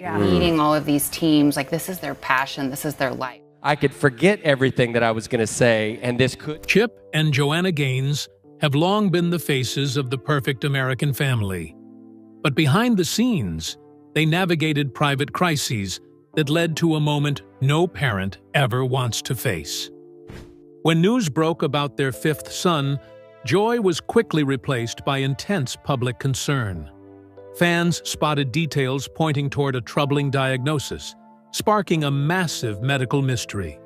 Yeah. Leading all of these teams, like this is their passion, this is their life. I could forget everything that I was going to say, and this could... Chip and Joanna Gaines have long been the faces of the perfect American family. But behind the scenes, they navigated private crises that led to a moment no parent ever wants to face. When news broke about their fifth son, joy was quickly replaced by intense public concern. Fans spotted details pointing toward a troubling diagnosis, sparking a massive medical mystery.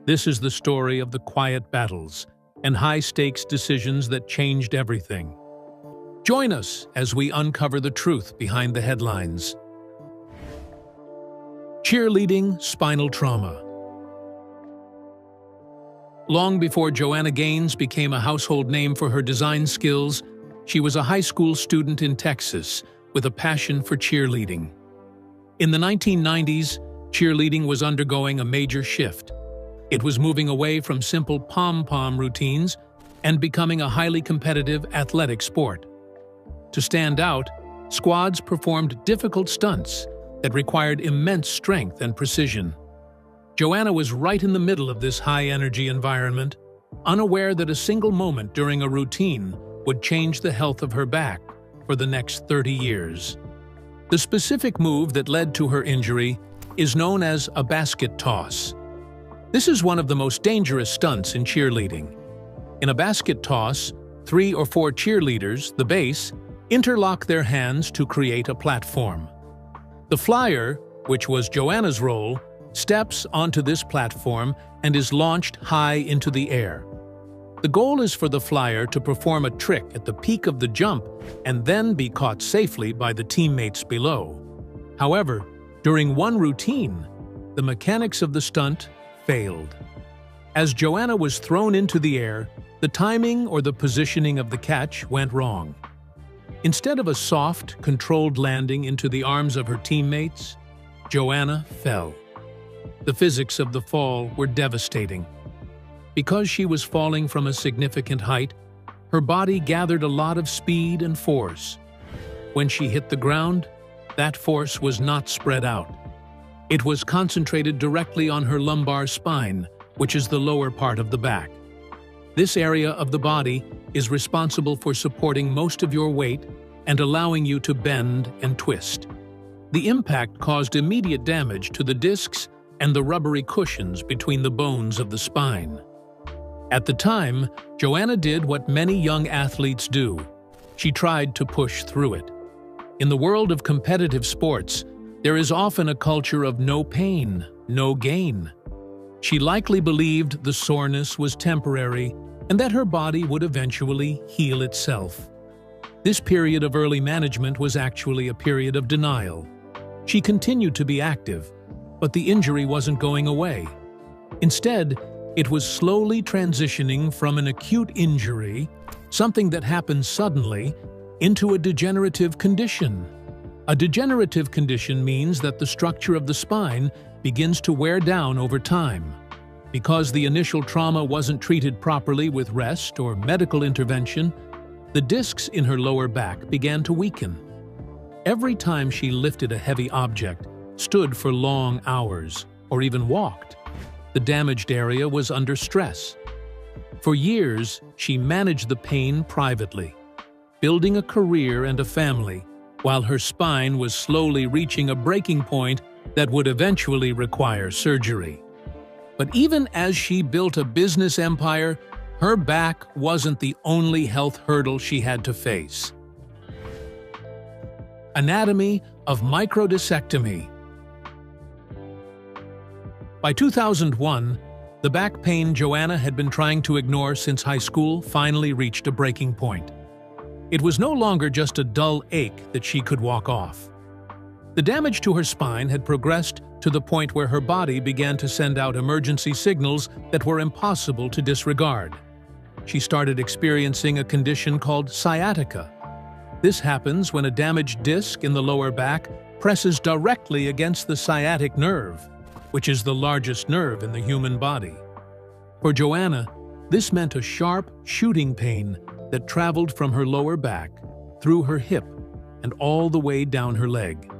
This is the story of the quiet battles and high-stakes decisions that changed everything. Join us as we uncover the truth behind the headlines. Cheerleading spinal trauma. Long before Joanna Gaines became a household name for her design skills, she was a high school student in Texas with a passion for cheerleading. In the 1990s, cheerleading was undergoing a major shift. It was moving away from simple pom-pom routines and becoming a highly competitive athletic sport. To stand out, squads performed difficult stunts that required immense strength and precision. Joanna was right in the middle of this high-energy environment, unaware that a single moment during a routine would change the health of her back for the next 30 years. The specific move that led to her injury is known as a basket toss. This is one of the most dangerous stunts in cheerleading. In a basket toss, 3 or 4 cheerleaders, the base, interlock their hands to create a platform. The flyer, which was Joanna's role, steps onto this platform and is launched high into the air. The goal is for the flyer to perform a trick at the peak of the jump and then be caught safely by the teammates below. However, during one routine, the mechanics of the stunt failed. As Joanna was thrown into the air, the timing or the positioning of the catch went wrong. Instead of a soft, controlled landing into the arms of her teammates, Joanna fell. The physics of the fall were devastating. Because she was falling from a significant height, her body gathered a lot of speed and force. When she hit the ground, that force was not spread out. It was concentrated directly on her lumbar spine, which is the lower part of the back. This area of the body is responsible for supporting most of your weight and allowing you to bend and twist. The impact caused immediate damage to the discs and the rubbery cushions between the bones of the spine. At the time, Joanna did what many young athletes do. She tried to push through it. In the world of competitive sports, there is often a culture of no pain, no gain. She likely believed the soreness was temporary and that her body would eventually heal itself. This period of early management was actually a period of denial. She continued to be active, but the injury wasn't going away. Instead, it was slowly transitioning from an acute injury, something that happens suddenly, into a degenerative condition. A degenerative condition means that the structure of the spine begins to wear down over time. Because the initial trauma wasn't treated properly with rest or medical intervention, the discs in her lower back began to weaken. Every time she lifted a heavy object, stood for long hours, or even walked, the damaged area was under stress. For years, she managed the pain privately, building a career and a family, while her spine was slowly reaching a breaking point that would eventually require surgery. But even as she built a business empire, her back wasn't the only health hurdle she had to face. Anatomy of microdiscectomy. By 2001, the back pain Joanna had been trying to ignore since high school finally reached a breaking point. It was no longer just a dull ache that she could walk off. The damage to her spine had progressed to the point where her body began to send out emergency signals that were impossible to disregard. She started experiencing a condition called sciatica. This happens when a damaged disc in the lower back presses directly against the sciatic nerve, which is the largest nerve in the human body. For Joanna, this meant a sharp, shooting pain that traveled from her lower back, through her hip, and all the way down her leg.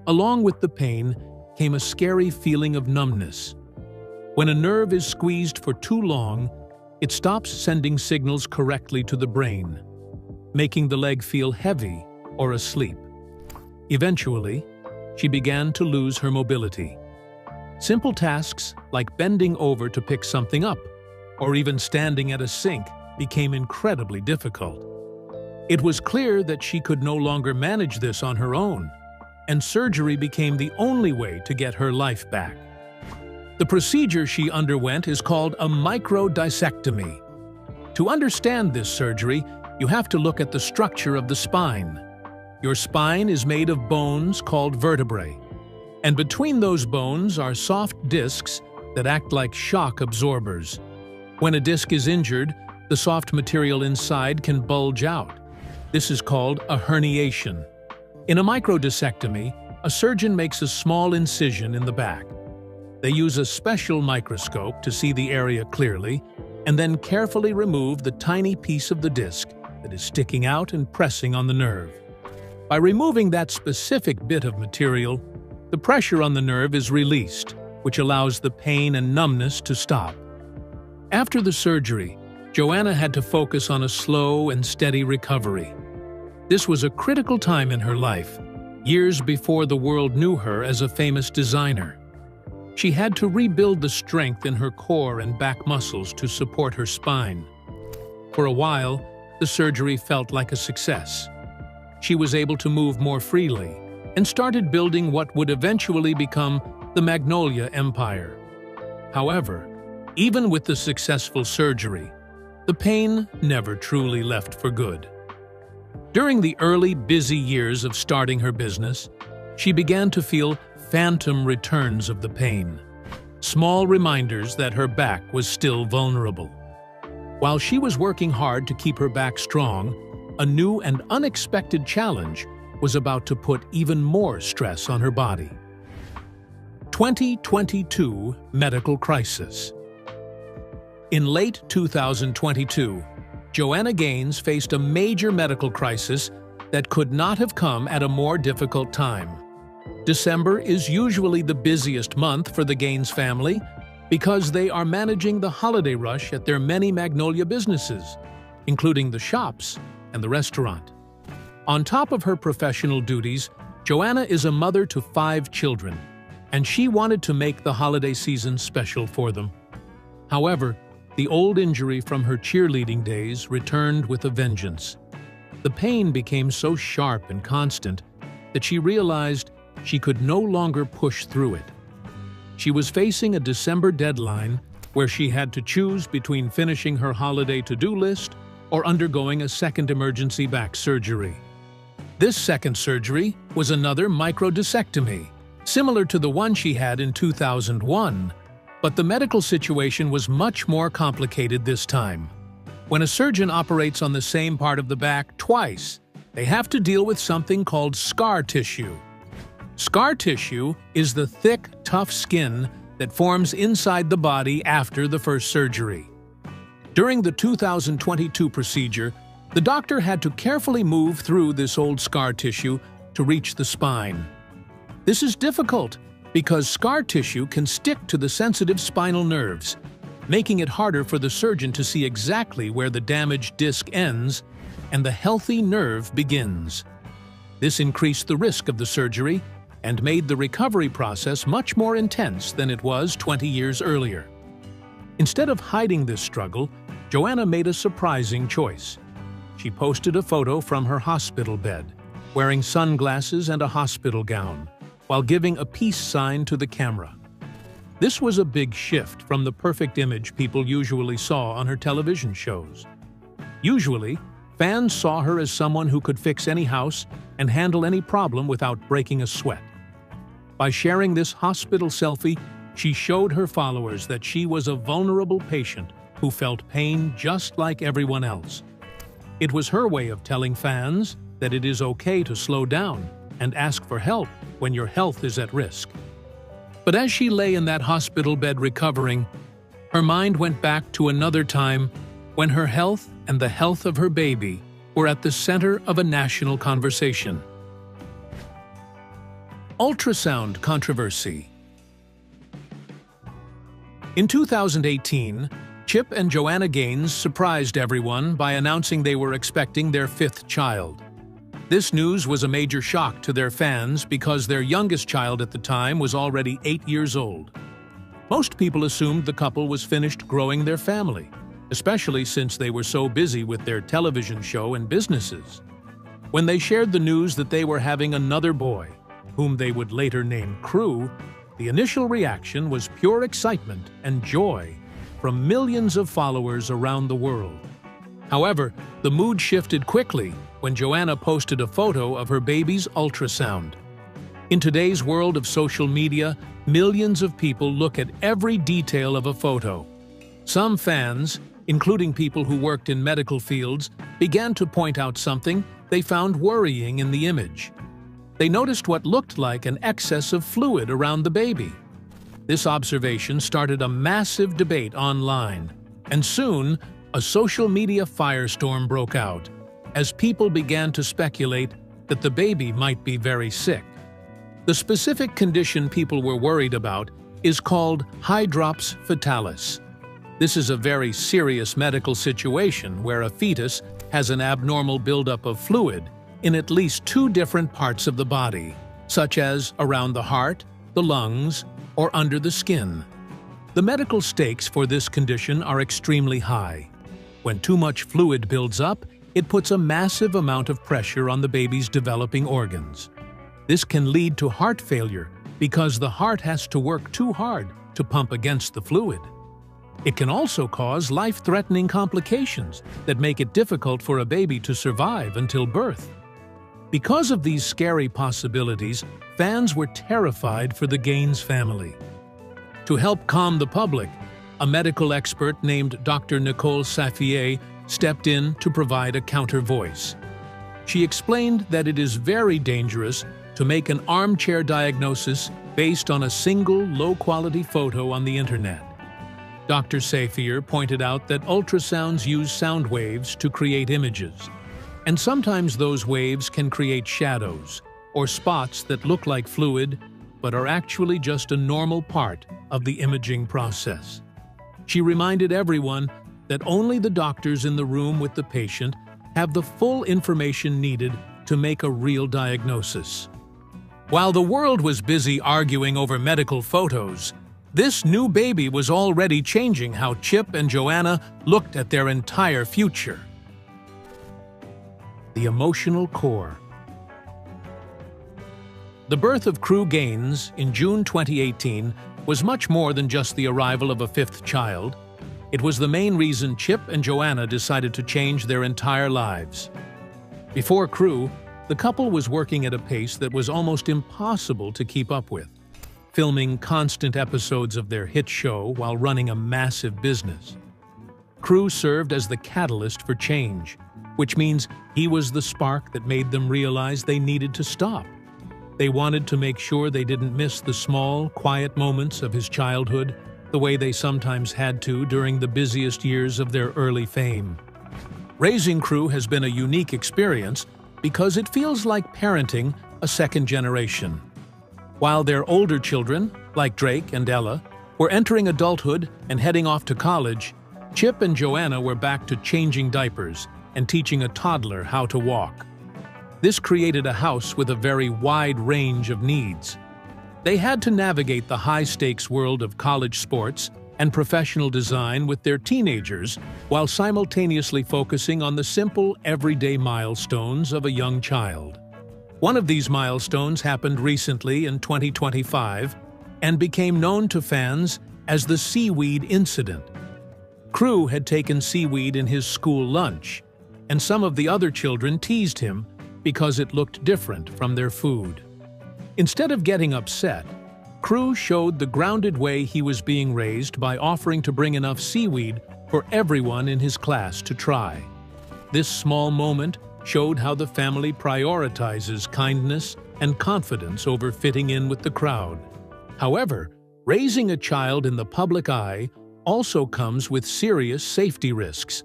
Along with the pain came a scary feeling of numbness. When a nerve is squeezed for too long, it stops sending signals correctly to the brain, making the leg feel heavy or asleep. Eventually, she began to lose her mobility. Simple tasks like bending over to pick something up or even standing at a sink became incredibly difficult. It was clear that she could no longer manage this on her own, and surgery became the only way to get her life back. The procedure she underwent is called a microdiscectomy. To understand this surgery, you have to look at the structure of the spine. Your spine is made of bones called vertebrae, and between those bones are soft discs that act like shock absorbers. When a disc is injured, the soft material inside can bulge out. This is called a herniation. In a microdiscectomy, a surgeon makes a small incision in the back. They use a special microscope to see the area clearly and then carefully remove the tiny piece of the disc that is sticking out and pressing on the nerve. By removing that specific bit of material, the pressure on the nerve is released, which allows the pain and numbness to stop. After the surgery, Joanna had to focus on a slow and steady recovery. This was a critical time in her life, years before the world knew her as a famous designer. She had to rebuild the strength in her core and back muscles to support her spine. For a while, the surgery felt like a success. She was able to move more freely and started building what would eventually become the Magnolia Empire. However, even with the successful surgery, the pain never truly left for good. During the early, busy years of starting her business, she began to feel phantom returns of the pain, small reminders that her back was still vulnerable. While she was working hard to keep her back strong, a new and unexpected challenge was about to put even more stress on her body. 2022 Medical Crisis. In late 2022, Joanna Gaines faced a major medical crisis that could not have come at a more difficult time. December is usually the busiest month for the Gaines family because they are managing the holiday rush at their many Magnolia businesses, including the shops and the restaurant. On top of her professional duties, Joanna is a mother to 5 children, and she wanted to make the holiday season special for them. However, the old injury from her cheerleading days returned with a vengeance. The pain became so sharp and constant that she realized she could no longer push through it. She was facing a December deadline where she had to choose between finishing her holiday to-do list or undergoing a second emergency back surgery. This second surgery was another microdiscectomy, similar to the one she had in 2001, but the medical situation was much more complicated this time. When a surgeon operates on the same part of the back twice, they have to deal with something called scar tissue. Scar tissue is the thick, tough skin that forms inside the body after the first surgery. During the 2022 procedure, the doctor had to carefully move through this old scar tissue to reach the spine. This is difficult because scar tissue can stick to the sensitive spinal nerves, making it harder for the surgeon to see exactly where the damaged disc ends and the healthy nerve begins. This increased the risk of the surgery and made the recovery process much more intense than it was 20 years earlier. Instead of hiding this struggle, Joanna made a surprising choice. She posted a photo from her hospital bed, wearing sunglasses and a hospital gown, while giving a peace sign to the camera. This was a big shift from the perfect image people usually saw on her television shows. Usually, fans saw her as someone who could fix any house and handle any problem without breaking a sweat. By sharing this hospital selfie, she showed her followers that she was a vulnerable patient who felt pain just like everyone else. It was her way of telling fans that it is okay to slow down and ask for help when your health is at risk. But as she lay in that hospital bed recovering, her mind went back to another time when her health and the health of her baby were at the center of a national conversation. Ultrasound controversy. In 2018, Chip and Joanna Gaines surprised everyone by announcing they were expecting their fifth child. This news was a major shock to their fans because their youngest child at the time was already 8 years old. Most people assumed the couple was finished growing their family, especially since they were so busy with their television show and businesses. When they shared the news that they were having another boy, whom they would later name Crew, the initial reaction was pure excitement and joy from millions of followers around the world. However, the mood shifted quickly when Joanna posted a photo of her baby's ultrasound. In today's world of social media, millions of people look at every detail of a photo. Some fans, including people who worked in medical fields, began to point out something they found worrying in the image. They noticed what looked like an excess of fluid around the baby. This observation started a massive debate online, and soon a social media firestorm broke out as people began to speculate that the baby might be very sick. The specific condition people were worried about is called hydrops fetalis. This is a very serious medical situation where a fetus has an abnormal buildup of fluid in at least 2 different parts of the body, such as around the heart, the lungs, or under the skin. The medical stakes for this condition are extremely high. When too much fluid builds up, it puts a massive amount of pressure on the baby's developing organs. This can lead to heart failure because the heart has to work too hard to pump against the fluid. It can also cause life-threatening complications that make it difficult for a baby to survive until birth. Because of these scary possibilities, fans were terrified for the Gaines family. To help calm the public, a medical expert named Dr. Nicole Safier stepped in to provide a counter voice. She explained that it is very dangerous to make an armchair diagnosis based on a single low-quality photo on the internet. Dr. Safier pointed out that ultrasounds use sound waves to create images, and sometimes those waves can create shadows or spots that look like fluid but are actually just a normal part of the imaging process. She reminded everyone that only the doctors in the room with the patient have the full information needed to make a real diagnosis. While the world was busy arguing over medical photos, this new baby was already changing how Chip and Joanna looked at their entire future. The emotional core. The birth of Crew Gaines in June 2018 was much more than just the arrival of a fifth child. It was the main reason Chip and Joanna decided to change their entire lives. Before Crew, the couple was working at a pace that was almost impossible to keep up with, filming constant episodes of their hit show while running a massive business. Crew served as the catalyst for change, which means he was the spark that made them realize they needed to stop. They wanted to make sure they didn't miss the small, quiet moments of his childhood the way they sometimes had to during the busiest years of their early fame. Raising Crew has been a unique experience because it feels like parenting a second generation. While their older children, like Drake and Ella, were entering adulthood and heading off to college, Chip and Joanna were back to changing diapers and teaching a toddler how to walk. This created a house with a very wide range of needs. They had to navigate the high-stakes world of college sports and professional design with their teenagers while simultaneously focusing on the simple, everyday milestones of a young child. One of these milestones happened recently in 2025 and became known to fans as the seaweed incident. Crew had taken seaweed in his school lunch, and some of the other children teased him because it looked different from their food. Instead of getting upset, Crew showed the grounded way he was being raised by offering to bring enough seaweed for everyone in his class to try. This small moment showed how the family prioritizes kindness and confidence over fitting in with the crowd. However, raising a child in the public eye also comes with serious safety risks.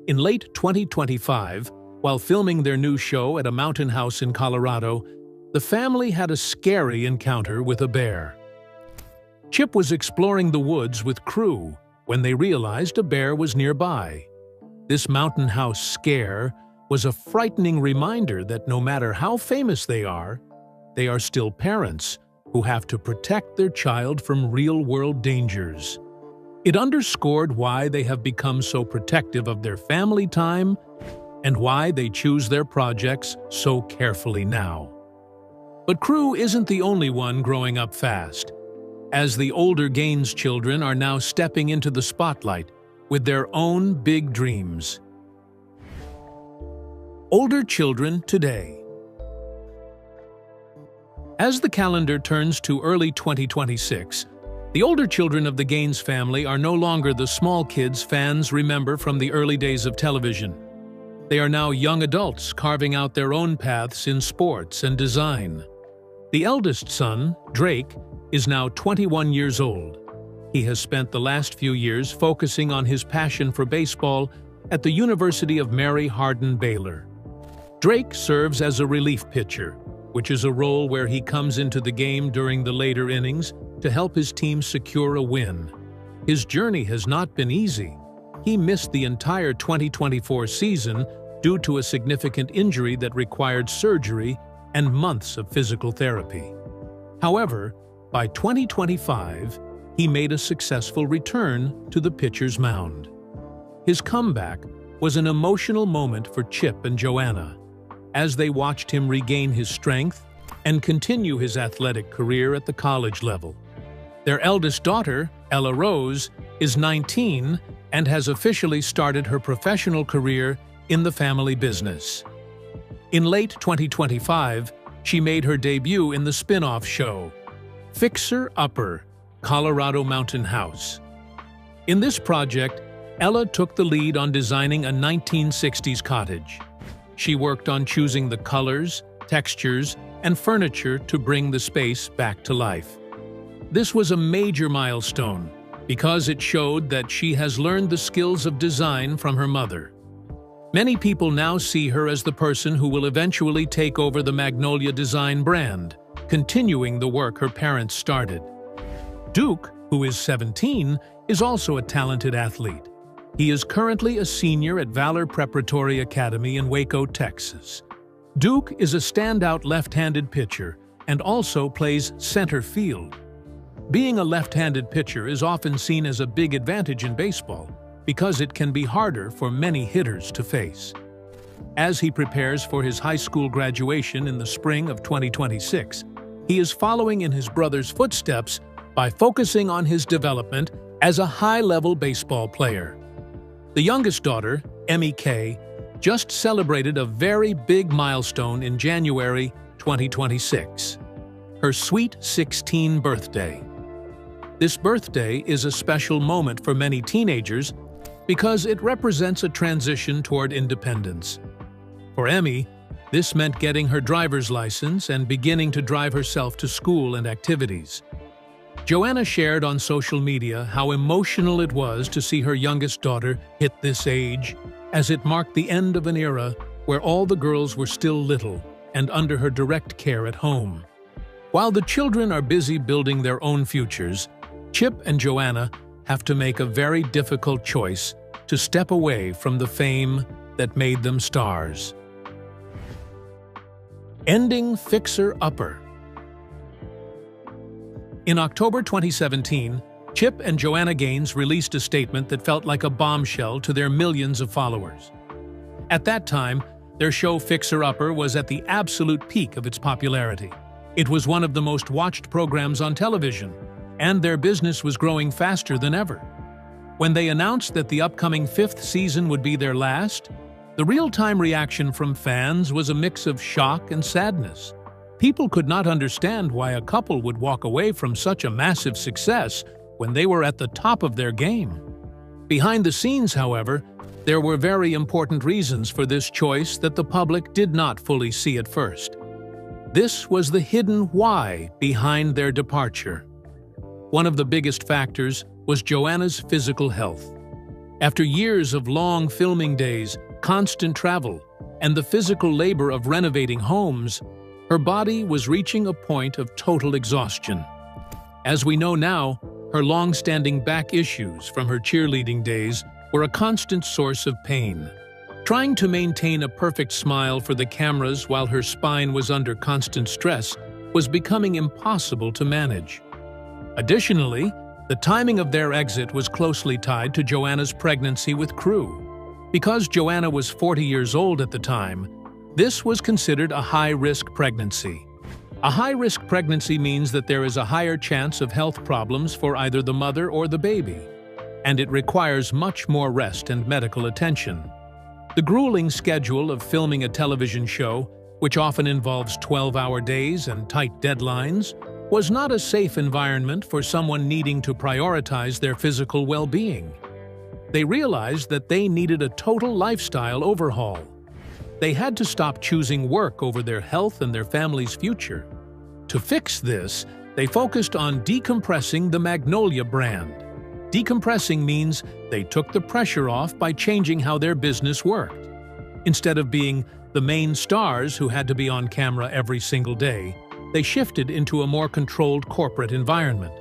In late 2025, while filming their new show at a mountain house in Colorado, the family had a scary encounter with a bear. Chip was exploring the woods with crew when they realized a bear was nearby. This mountain house scare was a frightening reminder that no matter how famous they are still parents who have to protect their child from real-world dangers. It underscored why they have become so protective of their family time and why they choose their projects so carefully now. But Crew isn't the only one growing up fast, as the older Gaines children are now stepping into the spotlight with their own big dreams. Older children today. As the calendar turns to early 2026, the older children of the Gaines family are no longer the small kids fans remember from the early days of television. They are now young adults carving out their own paths in sports and design. The eldest son, Drake, is now 21 years old. He has spent the last few years focusing on his passion for baseball at the University of Mary Hardin Baylor. Drake serves as a relief pitcher, which is a role where he comes into the game during the later innings to help his team secure a win. His journey has not been easy. He missed the entire 2024 season due to a significant injury that required surgery and months of physical therapy. However, by 2025, he made a successful return to the pitcher's mound. His comeback was an emotional moment for Chip and Joanna, as they watched him regain his strength and continue his athletic career at the college level. Their eldest daughter, Ella Rose, is 19 and has officially started her professional career in the family business. In late 2025, she made her debut in the spin-off show, Fixer Upper, Colorado Mountain House. In this project, Ella took the lead on designing a 1960s cottage. She worked on choosing the colors, textures, and furniture to bring the space back to life. This was a major milestone because it showed that she has learned the skills of design from her mother. Many people now see her as the person who will eventually take over the Magnolia Design brand, continuing the work her parents started. Duke, who is 17, is also a talented athlete. He is currently a senior at Valor Preparatory Academy in Waco, Texas. Duke is a standout left-handed pitcher and also plays center field. Being a left-handed pitcher is often seen as a big advantage in baseball because it can be harder for many hitters to face. As he prepares for his high school graduation in the spring of 2026, he is following in his brother's footsteps by focusing on his development as a high-level baseball player. The youngest daughter, Emmy Kay, just celebrated a very big milestone in January 2026, her sweet 16th birthday. This birthday is a special moment for many teenagers because it represents a transition toward independence. For Emmy, this meant getting her driver's license and beginning to drive herself to school and activities. Joanna shared on social media how emotional it was to see her youngest daughter hit this age, as it marked the end of an era where all the girls were still little and under her direct care at home. While the children are busy building their own futures, Chip and Joanna have to make a very difficult choice to step away from the fame that made them stars. Ending Fixer Upper. In October 2017, Chip and Joanna Gaines released a statement that felt like a bombshell to their millions of followers. At that time, their show Fixer Upper was at the absolute peak of its popularity. It was one of the most watched programs on television, and their business was growing faster than ever. When they announced that the upcoming 5th season would be their last, the real-time reaction from fans was a mix of shock and sadness. People could not understand why a couple would walk away from such a massive success when they were at the top of their game. Behind the scenes, however, there were very important reasons for this choice that the public did not fully see at first. This was the hidden why behind their departure. One of the biggest factors was Joanna's physical health. After years of long filming days, constant travel, and the physical labor of renovating homes, Her body was reaching a point of total exhaustion. As we know now, her long-standing back issues from her cheerleading days were a constant source of pain. Trying to maintain a perfect smile for the cameras while her spine was under constant stress was becoming impossible to manage. Additionally, the timing of their exit was closely tied to Joanna's pregnancy with Crew. Because Joanna was 40 years old at the time, this was considered a high-risk pregnancy. A high-risk pregnancy means that there is a higher chance of health problems for either the mother or the baby, and it requires much more rest and medical attention. The grueling schedule of filming a television show, which often involves 12-hour days and tight deadlines, was not a safe environment for someone needing to prioritize their physical well-being. They realized that they needed a total lifestyle overhaul. They had to stop choosing work over their health and their family's future. To fix this, they focused on decompressing the Magnolia brand. Decompressing means they took the pressure off by changing how their business worked. Instead of being the main stars who had to be on camera every single day, they shifted into a more controlled corporate environment.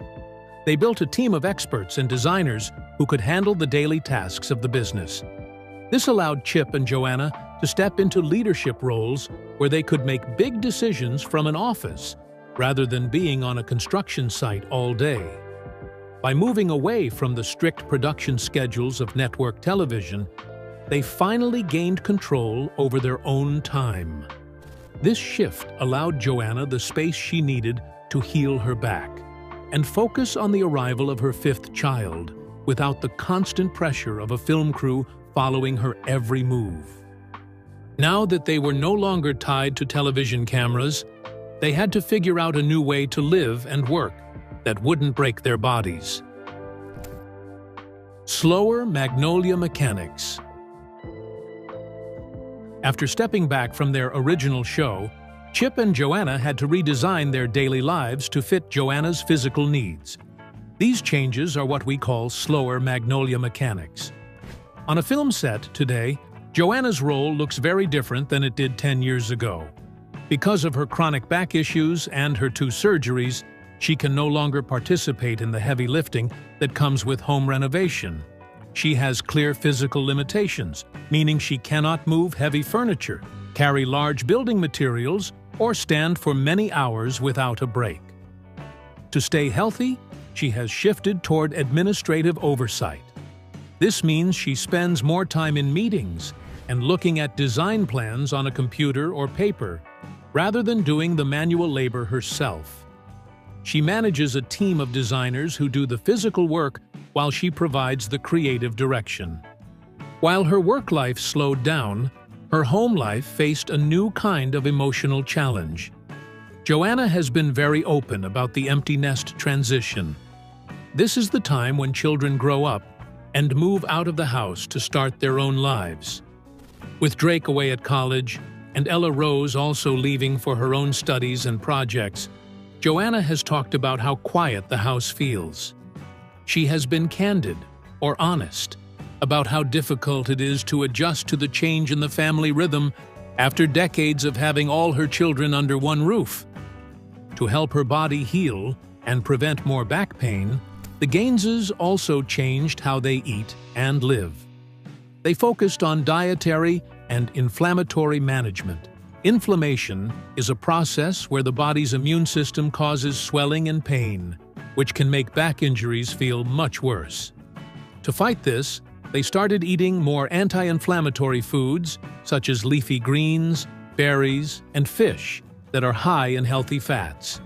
They built a team of experts and designers who could handle the daily tasks of the business. This allowed Chip and Joanna to step into leadership roles where they could make big decisions from an office, rather than being on a construction site all day. By moving away from the strict production schedules of network television, they finally gained control over their own time. This shift allowed Joanna the space she needed to heal her back and focus on the arrival of her fifth child without the constant pressure of a film crew following her every move. Now that they were no longer tied to television cameras, they had to figure out a new way to live and work that wouldn't break their bodies. Slower Magnolia mechanics. After stepping back from their original show, Chip and Joanna had to redesign their daily lives to fit Joanna's physical needs. These changes are what we call slower Magnolia mechanics. On a film set today, Joanna's role looks very different than it did 10 years ago. Because of her chronic back issues and her 2 surgeries, she can no longer participate in the heavy lifting that comes with home renovation. She has clear physical limitations, meaning she cannot move heavy furniture, carry large building materials, or stand for many hours without a break. To stay healthy, she has shifted toward administrative oversight. This means she spends more time in meetings and looking at design plans on a computer or paper, rather than doing the manual labor herself. She manages a team of designers who do the physical work while she provides the creative direction. While her work life slowed down, her home life faced a new kind of emotional challenge. Joanna has been very open about the empty nest transition. This is the time when children grow up and move out of the house to start their own lives. With Drake away at college and Ella Rose also leaving for her own studies and projects, Joanna has talked about how quiet the house feels. She has been candid, or honest, about how difficult it is to adjust to the change in the family rhythm after decades of having all her children under one roof. To help her body heal and prevent more back pain, the Gaineses also changed how they eat and live. They focused on dietary and inflammatory management. Inflammation is a process where the body's immune system causes swelling and pain, which can make back injuries feel much worse. To fight this, they started eating more anti-inflammatory foods such as leafy greens, berries, and fish that are high in healthy fats.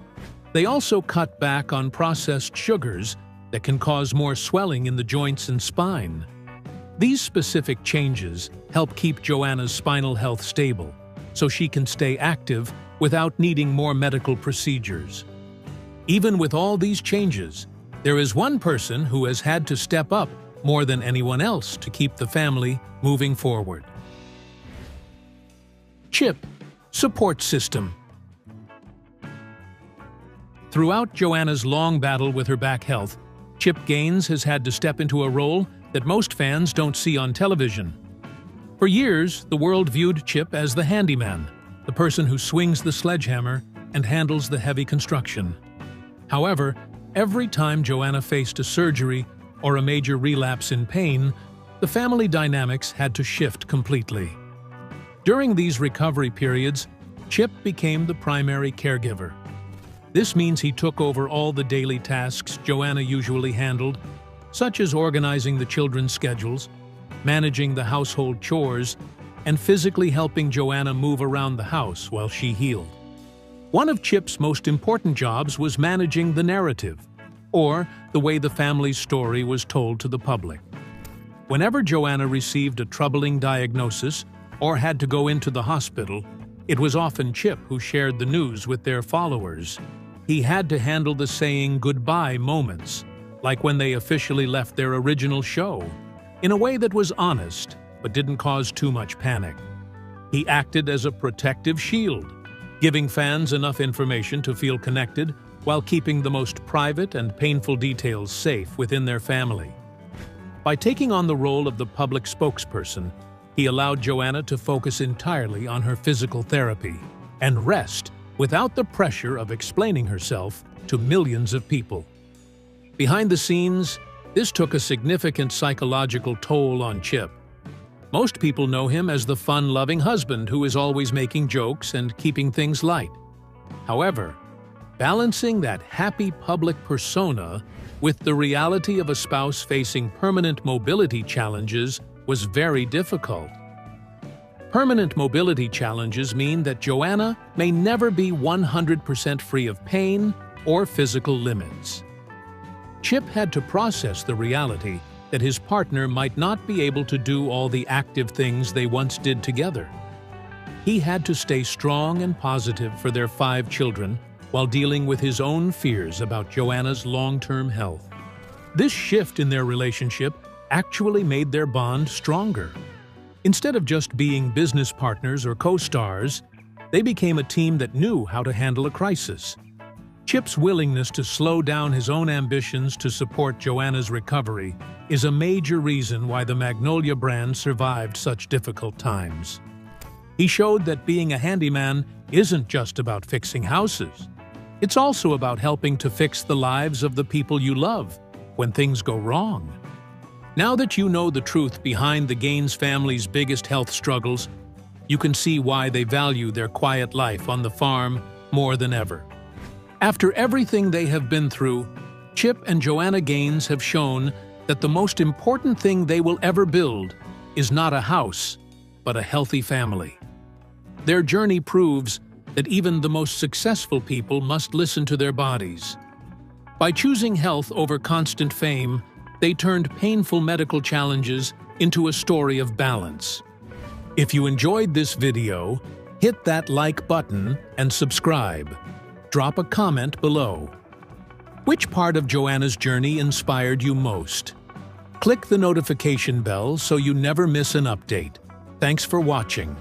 They also cut back on processed sugars that can cause more swelling in the joints and spine. These specific changes help keep Joanna's spinal health stable, so she can stay active without needing more medical procedures. Even with all these changes, there is one person who has had to step up more than anyone else to keep the family moving forward. Chip, support system. Throughout Joanna's long battle with her back health, Chip Gaines has had to step into a role that most fans don't see on television. For years, the world viewed Chip as the handyman, the person who swings the sledgehammer and handles the heavy construction. However, every time Joanna faced a surgery or a major relapse in pain, the family dynamics had to shift completely. During these recovery periods, Chip became the primary caregiver. This means he took over all the daily tasks Joanna usually handled, such as organizing the children's schedules, managing the household chores, and physically helping Joanna move around the house while she healed. One of Chip's most important jobs was managing the narrative, or the way the family's story was told to the public. Whenever Joanna received a troubling diagnosis or had to go into the hospital, it was often Chip who shared the news with their followers. He had to handle the saying goodbye moments, like when they officially left their original show, in a way that was honest but didn't cause too much panic. He acted as a protective shield, giving fans enough information to feel connected while keeping the most private and painful details safe within their family. By taking on the role of the public spokesperson, he allowed Joanna to focus entirely on her physical therapy and rest without the pressure of explaining herself to millions of people. Behind the scenes, this took a significant psychological toll on Chip. Most people know him as the fun-loving husband who is always making jokes and keeping things light. However, balancing that happy public persona with the reality of a spouse facing permanent mobility challenges was very difficult. Permanent mobility challenges mean that Joanna may never be 100% free of pain or physical limits. Chip had to process the reality that his partner might not be able to do all the active things they once did together. He had to stay strong and positive for their 5 children while dealing with his own fears about Joanna's long-term health. This shift in their relationship actually made their bond stronger. Instead of just being business partners or co-stars, they became a team that knew how to handle a crisis. Chip's willingness to slow down his own ambitions to support Joanna's recovery is a major reason why the Magnolia brand survived such difficult times. He showed that being a handyman isn't just about fixing houses. It's also about helping to fix the lives of the people you love when things go wrong. Now that you know the truth behind the Gaines family's biggest health struggles, you can see why they value their quiet life on the farm more than ever. After everything they have been through, Chip and Joanna Gaines have shown that the most important thing they will ever build is not a house, but a healthy family. Their journey proves that even the most successful people must listen to their bodies. By choosing health over constant fame, they turned painful medical challenges into a story of balance. If you enjoyed this video, hit that like button and subscribe. Drop a comment below. Which part of Joanna's journey inspired you most? Click the notification bell so you never miss an update. Thanks for watching.